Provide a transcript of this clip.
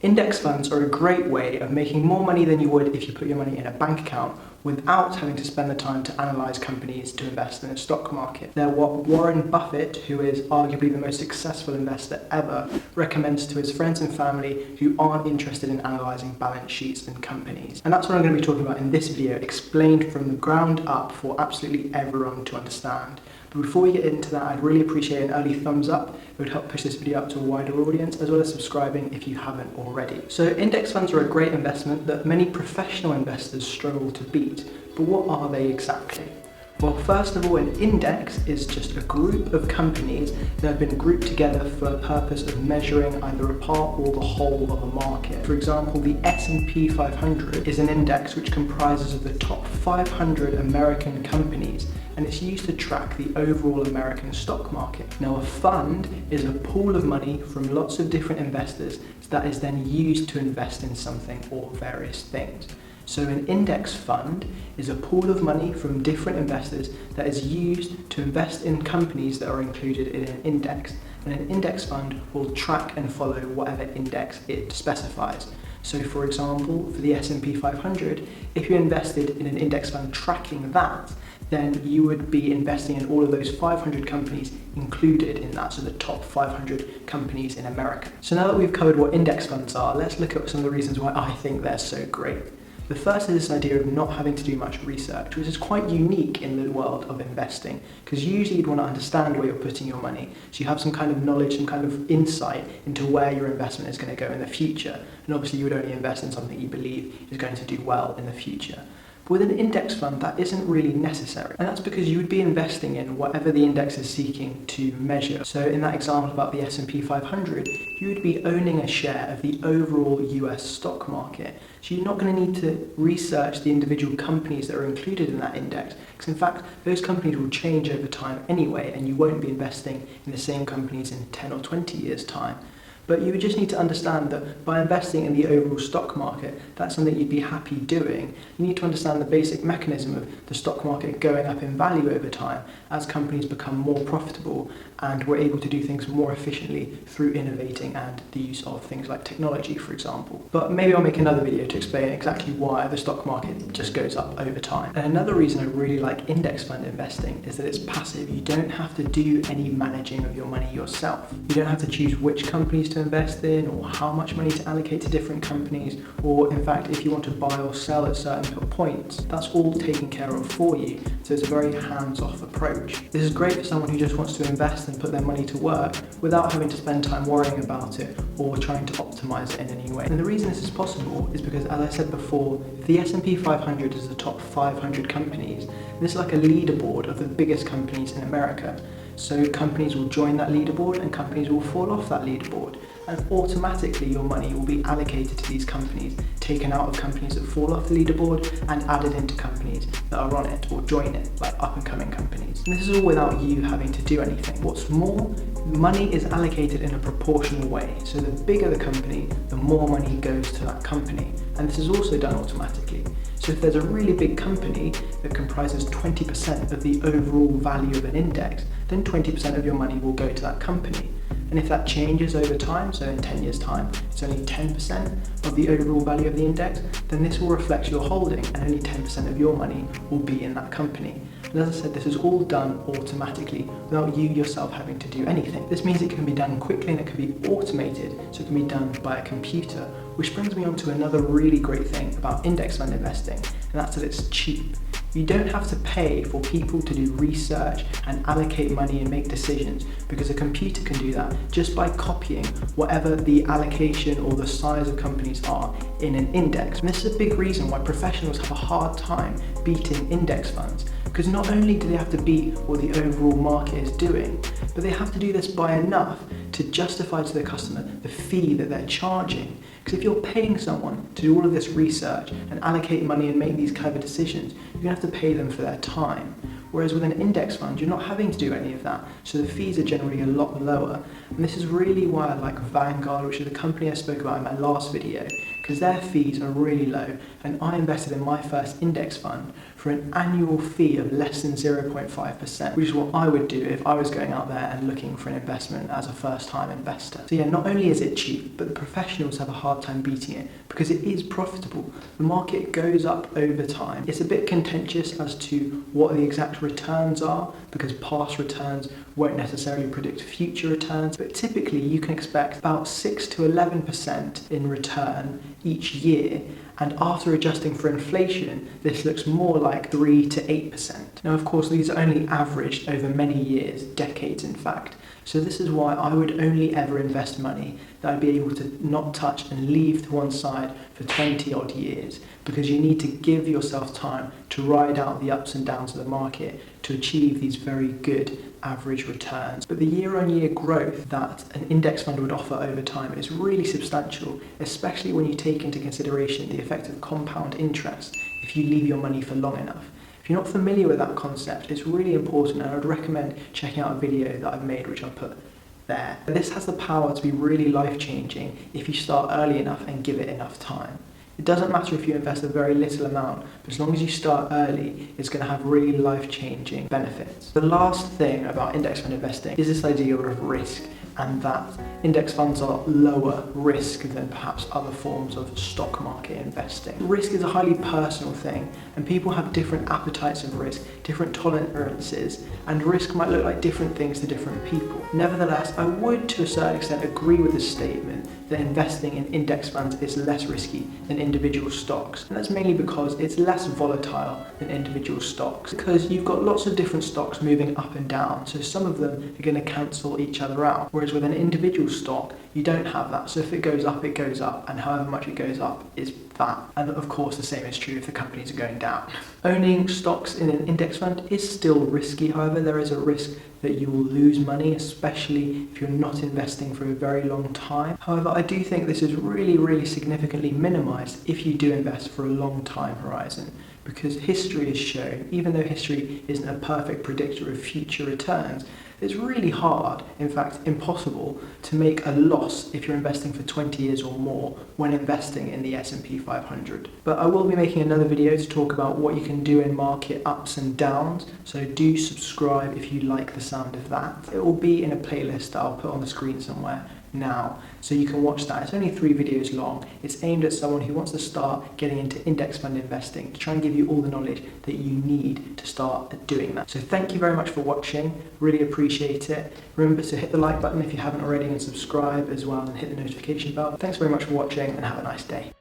Index funds are a great way of making more money than you would if you put your money in a bank account without having to spend the time to analyze companies to invest in a stock market. They're what Warren Buffett, who is arguably the most successful investor ever, recommends to his friends and family who aren't interested in analyzing balance sheets and companies. And that's what I'm going to be talking about in this video, explained from the ground up for absolutely everyone to understand. But before we get into that, I'd really appreciate an early thumbs up. It would help push this video out to a wider audience, as well as subscribing if you haven't already. So index funds are a great investment that many professional investors struggle to beat. But what are they exactly? Well, first of all, an index is just a group of companies that have been grouped together for the purpose of measuring either a part or the whole of a market. For example, the S&P 500 is an index which comprises of the top 500 American companies, and it's used to track the overall American stock market. Now, a fund is a pool of money from lots of different investors that is then used to invest in something or various things. So an index fund is a pool of money from different investors that is used to invest in companies that are included in an index. And an index fund will track and follow whatever index it specifies. So for example, for the S&P 500, if you invested in an index fund tracking that, then you would be investing in all of those 500 companies included in that, so the top 500 companies in America. So now that we've covered what index funds are, let's look at some of the reasons why I think they're so great. The first is this idea of not having to do much research, which is quite unique in the world of investing, because usually you'd want to understand where you're putting your money, so you have some kind of knowledge, some kind of insight into where your investment is going to go in the future, and obviously you would only invest in something you believe is going to do well in the future. But with an index fund, that isn't really necessary, and that's because you would be investing in whatever the index is seeking to measure. So in that example about the S&P 500, you would be owning a share of the overall US stock market. So you're not going to need to research the individual companies that are included in that index, because in fact those companies will change over time anyway, and you won't be investing in the same companies in 10 or 20 years' time. But you would just need to understand that by investing in the overall stock market, that's something you'd be happy doing. You need to understand the basic mechanism of the stock market going up in value over time as companies become more profitable and we're able to do things more efficiently through innovating and the use of things like technology, for example. But maybe I'll make another video to explain exactly why the stock market just goes up over time. And another reason I really like index fund investing is that it's passive. You don't have to do any managing of your money yourself. You don't have to choose which companies to invest in or how much money to allocate to different companies, or in fact if you want to buy or sell at certain points, that's all taken care of for you. So it's a very hands-off approach. This is great for someone who just wants to invest and put their money to work without having to spend time worrying about it or trying to optimize it in any way. And the reason this is possible is because, as I said before, the S&P 500 is the top 500 companies. This is like a leaderboard of the biggest companies in America. So companies will join that leaderboard and companies will fall off that leaderboard, and automatically your money will be allocated to these companies, taken out of companies that fall off the leaderboard and added into companies that are on it or join it, like up and coming companies. And this is all without you having to do anything. What's more, money is allocated in a proportional way. So the bigger the company, the more money goes to that company. And this is also done automatically. So if there's a really big company that comprises 20% of the overall value of an index, then 20% of your money will go to that company. And if that changes over time, so in 10 years' time, it's only 10% of the overall value of the index, then this will reflect your holding and only 10% of your money will be in that company. And as I said, this is all done automatically without you yourself having to do anything. This means it can be done quickly and it can be automated, so it can be done by a computer, which brings me on to another really great thing about index fund investing, and that's that it's cheap. You don't have to pay for people to do research and allocate money and make decisions, because a computer can do that just by copying whatever the allocation or the size of companies are in an index. And this is a big reason why professionals have a hard time beating index funds, because not only do they have to beat what the overall market is doing, but they have to do this by enough to justify to the customer the fee that they're charging. Because if you're paying someone to do all of this research and allocate money and make these clever decisions, you're going to have to pay them for their time. Whereas with an index fund, you're not having to do any of that, so the fees are generally a lot lower. And this is really why I like Vanguard, which is the company I spoke about in my last video, because their fees are really low, and I invested in my first index fund for an annual fee of less than 0.5%, which is what I would do if I was going out there and looking for an investment as a first-time investor. So yeah, not only is it cheap, but the professionals have a hard time beating it because it is profitable. The market goes up over time. It's a bit contentious as to what the exact returns are because past returns won't necessarily predict future returns, but typically you can expect about 6 to 11% in return each year, and after adjusting for inflation, this looks more like 3 to 8%. Now, of course, these are only averaged over many years, decades in fact, so this is why I would only ever invest money that I'd be able to not touch and leave to one side for 20 odd years, because you need to give yourself time to ride out the ups and downs of the market to achieve these very good average returns. But the year-on-year growth that an index fund would offer over time is really substantial, especially when you take into consideration the effect of compound interest if you leave your money for long enough. If you're not familiar with that concept, it's really important, and I would recommend checking out a video that I've made, which I'll put there. This has the power to be really life-changing if you start early enough and give it enough time. It doesn't matter if you invest a very little amount, but as long as you start early, it's going to have really life-changing benefits. The last thing about index fund investing is this idea of risk, and that index funds are lower risk than perhaps other forms of stock market investing. Risk is a highly personal thing, and people have different appetites of risk, different tolerances, and risk might look like different things to different people. Nevertheless, I would to a certain extent agree with this statement that investing in index funds is less risky than individual stocks, and that's mainly because it's less volatile than individual stocks, because you've got lots of different stocks moving up and down, so some of them are going to cancel each other out, whereas with an individual stock you don't have that. So if it goes up, it goes up, and however much it goes up is that. And of course the same is true if the companies are going down. Owning stocks in an index fund is still risky. However, there is a risk that you will lose money, especially if you're not investing for a very long time. However, I do think this is really significantly minimized if you do invest for a long time horizon, because history has shown, even though history isn't a perfect predictor of future returns, it's really hard, in fact impossible, to make a loss if you're investing for 20 years or more when investing in the S&P 500. But I will be making another video to talk about what you can do in market ups and downs, so do subscribe if you like the sound of that. It will be in a playlist that I'll put on the screen somewhere now, so you can watch that. It's only 3 videos long. It's aimed at someone who wants to start getting into index fund investing, to try and give you all the knowledge that you need to start doing that. So thank you very much for watching, really appreciate it. Remember to hit the like button if you haven't already, and subscribe as well, and hit the notification bell. Thanks very much for watching, and have a nice day.